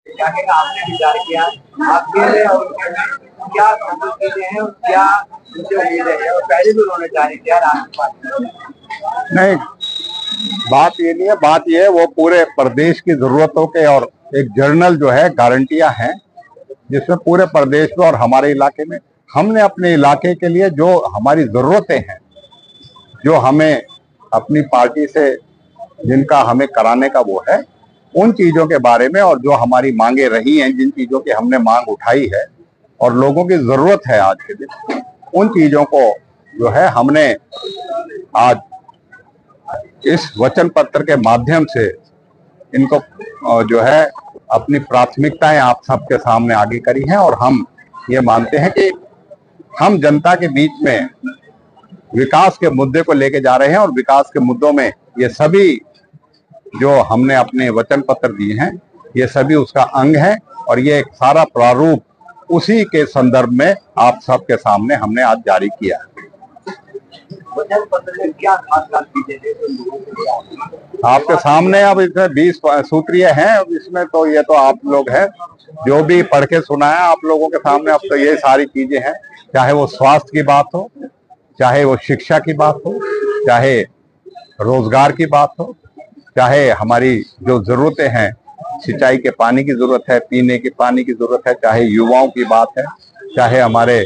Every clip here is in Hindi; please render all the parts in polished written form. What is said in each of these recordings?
क्या क्या आपने विचार किया आपके लिए और क्या चीजें हैं और क्या उनसे उम्मीदें हैं और पहले भी उन्होंने जारी किया आपके पास नहीं, बात ये नहीं है। बात ये है वो पूरे प्रदेश की जरूरतों के और एक जर्नल जो है गारंटियां हैं जिसमें पूरे प्रदेश में और हमारे इलाके में हमने अपने इलाके के लिए जो हमारी जरूरतें हैं, जो हमें अपनी पार्टी से जिनका हमें कराने का वो है, उन चीजों के बारे में और जो हमारी मांगे रही हैं, जिन चीजों की हमने मांग उठाई है और लोगों की जरूरत है आज के दिन, उन चीजों को जो है हमने आज इस वचन पत्र के माध्यम से इनको जो है अपनी प्राथमिकताएं आप सबके सामने आगे करी हैं। और हम ये मानते हैं कि हम जनता के बीच में विकास के मुद्दे को लेके जा रहे हैं और विकास के मुद्दों में ये सभी जो हमने अपने वचन पत्र दिए हैं ये सभी उसका अंग है और ये एक सारा प्रारूप उसी के संदर्भ में आप सबके सामने हमने आज जारी किया है। वचन पत्र में क्या खास बात की जाए आपके सामने अब इसमें 20 सूत्रीय हैं। इसमें तो ये तो आप लोग हैं जो भी पढ़ के सुनाया आप लोगों के सामने। अब तो ये सारी चीजें हैं, चाहे वो स्वास्थ्य की बात हो, चाहे वो शिक्षा की बात हो, चाहे रोजगार की बात हो, चाहे हमारी जो जरूरतें हैं, सिंचाई के पानी की जरूरत है, पीने के पानी की जरूरत है, चाहे युवाओं की बात है, चाहे हमारे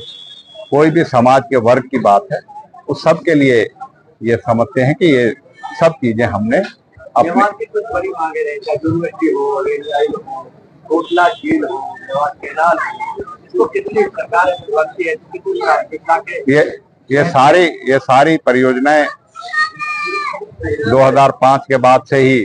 कोई भी समाज के वर्ग की बात है, उस सब के लिए ये समझते हैं कि ये सब चीजें हमने अपने की कुछ बड़ी मांगे रहे, चाहे यूनिवर्सिटी हो, रेललाइन हो, कोटला झील हो, केनाल हो, इसको कितनी सरकार बनती है, कितनी ये सारी परियोजनाएं 2005 के बाद से ही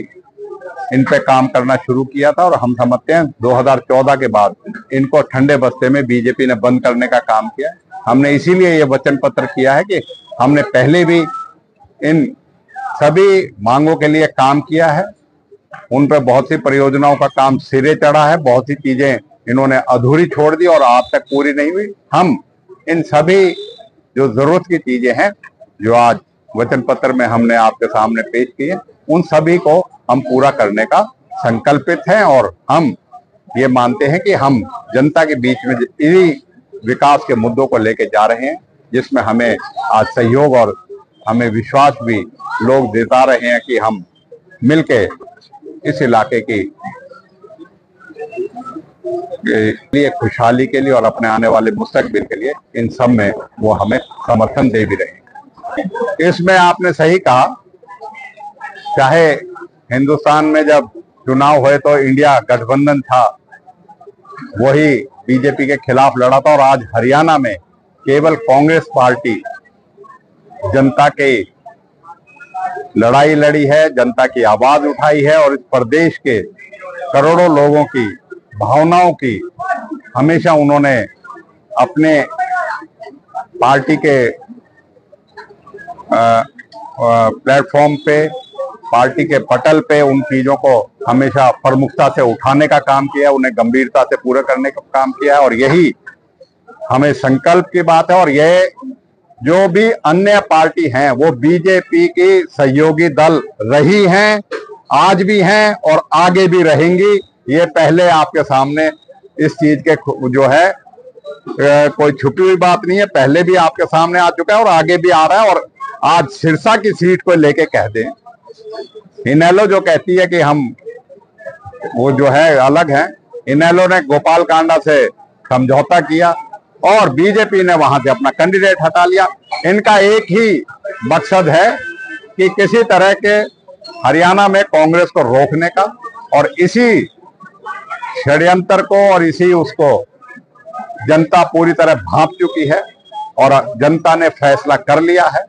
इन पे काम करना शुरू किया था और हम समझते हैं 2014 के बाद इनको ठंडे बस्ते में बीजेपी ने बंद करने का काम किया। हमने इसीलिए ये वचन पत्र किया है कि हमने पहले भी इन सभी मांगों के लिए काम किया है, उन पर बहुत सी परियोजनाओं का काम सिरे चढ़ा है, बहुत सी चीजें इन्होंने अधूरी छोड़ दी और आज तक पूरी नहीं हुई। हम इन सभी जो जरूरत की चीजें हैं जो आज वचन पत्र में हमने आपके सामने पेश किए, उन सभी को हम पूरा करने का संकल्पित हैं और हम ये मानते हैं कि हम जनता के बीच में इन्हीं विकास के मुद्दों को लेके जा रहे हैं, जिसमें हमें आज सहयोग और हमें विश्वास भी लोग देता रहे हैं कि हम मिलके इस इलाके की लिए खुशहाली के लिए और अपने आने वाले मुस्तकबिल के लिए इन सब में वो हमें समर्थन दे भी रहे हैं। इसमें आपने सही कहा, चाहे हिंदुस्तान में जब चुनाव हुए तो इंडिया गठबंधन था, वही बीजेपी के खिलाफ लड़ा था और आज हरियाणा में केवल कांग्रेस पार्टी जनता की लड़ाई लड़ी है, जनता की आवाज उठाई है और इस प्रदेश के करोड़ों लोगों की भावनाओं की हमेशा उन्होंने अपने पार्टी के प्लेटफॉर्म पे, पार्टी के पटल पे उन चीजों को हमेशा प्रमुखता से उठाने का काम किया, उन्हें गंभीरता से पूरा करने का काम किया है और यही हमें संकल्प की बात है। और ये जो भी अन्य पार्टी हैं वो बीजेपी की सहयोगी दल रही हैं, आज भी हैं और आगे भी रहेंगी। ये पहले आपके सामने इस चीज के जो है कोई छुपी हुई बात नहीं है, पहले भी आपके सामने आ चुका है और आगे भी आ रहा है। और आज सिरसा की सीट को लेके कह दें, इनेलो जो कहती है कि हम वो जो है अलग है, इनेलो ने गोपाल कांडा से समझौता किया और बीजेपी ने वहां से अपना कैंडिडेट हटा लिया। इनका एक ही मकसद है कि किसी तरह के हरियाणा में कांग्रेस को रोकने का, और इसी षड्यंत्र को और इसी उसको जनता पूरी तरह भांप चुकी है और जनता ने फैसला कर लिया है।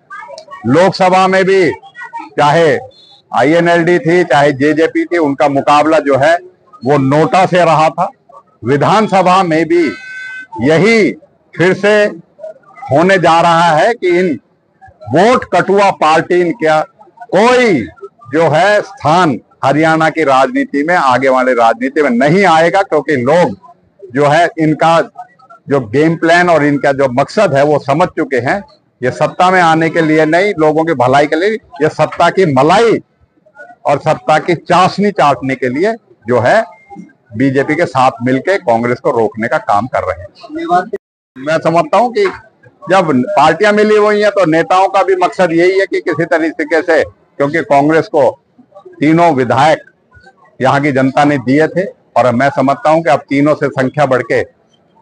लोकसभा में भी चाहे आईएनएलडी थी, चाहे जेजेपी थी, उनका मुकाबला जो है वो नोटा से रहा था। विधानसभा में भी यही फिर से होने जा रहा है कि इन वोट कटुआ पार्टी इनका कोई जो है स्थान हरियाणा की राजनीति में, आगे वाले राजनीति में नहीं आएगा, क्योंकि लोग जो है इनका जो गेम प्लान और इनका जो मकसद है वो समझ चुके हैं। ये सत्ता में आने के लिए नहीं, लोगों की भलाई के लिए, ये सत्ता की मलाई और सत्ता की चाशनी चाटने के लिए जो है बीजेपी के साथ मिलकर कांग्रेस को रोकने का काम कर रहे हैं। मैं समझता हूं कि जब पार्टियां मिली हुई हैं तो नेताओं का भी मकसद यही है कि किसी तरीके से, क्योंकि कांग्रेस को 3 विधायक यहाँ की जनता ने दिए थे और मैं समझता हूं कि अब 3 से संख्या बढ़ के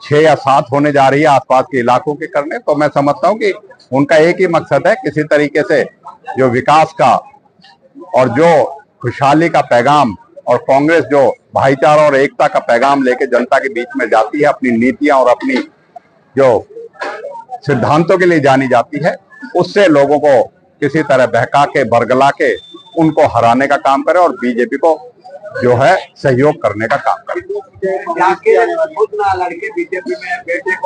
6 या 7 होने जा रही है आसपास के इलाकों के करने। तो मैं समझता हूं कि उनका एक ही मकसद है, किसी तरीके से जो विकास का और जो खुशहाली का पैगाम, और कांग्रेस जो भाईचारा और एकता का पैगाम लेके जनता के बीच में जाती है, अपनी नीतियां और अपनी जो सिद्धांतों के लिए जानी जाती है, उससे लोगों को किसी तरह बहका के बरगला के उनको हराने का काम करे और बीजेपी को जो है सहयोग करने का काम करे।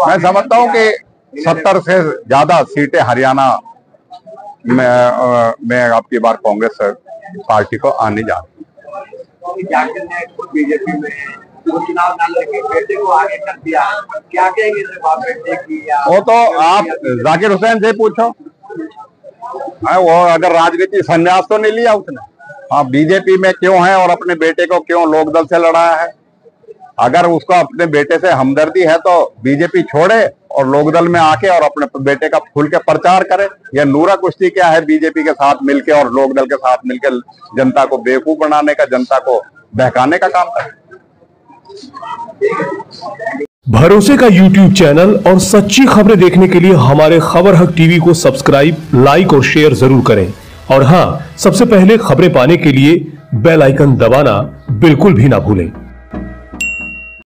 मैं समझता हूं कि 70 से ज्यादा सीटें हरियाणा में आपकी बार कांग्रेस पार्टी को आने जा रही है। बीजेपी में चुनाव न लड़के बेटे को आगे कर दिया, क्या कहेंगे बेटे की? वो तो आप जाकिर हुसैन से पूछो, वो अगर राजनीति संन्यास तो नहीं लिया उसने। हाँ, बीजेपी में क्यों है और अपने बेटे को क्यों लोकदल से लड़ाया है? अगर उसको अपने बेटे से हमदर्दी है तो बीजेपी छोड़े और लोकदल में आके और अपने बेटे का खुल के प्रचार करे। यह नूरा कुश्ती क्या है बीजेपी के साथ मिलके और लोकदल के साथ मिलकर जनता को बेवकूफ बनाने का, जनता को बहकाने का काम करे। भरोसे का YouTube चैनल और सच्ची खबरें देखने के लिए हमारे खबर हक टीवी को सब्सक्राइब, लाइक और शेयर जरूर करें। और हां, सबसे पहले खबरें पाने के लिए बेल आइकन दबाना बिल्कुल भी ना भूलें।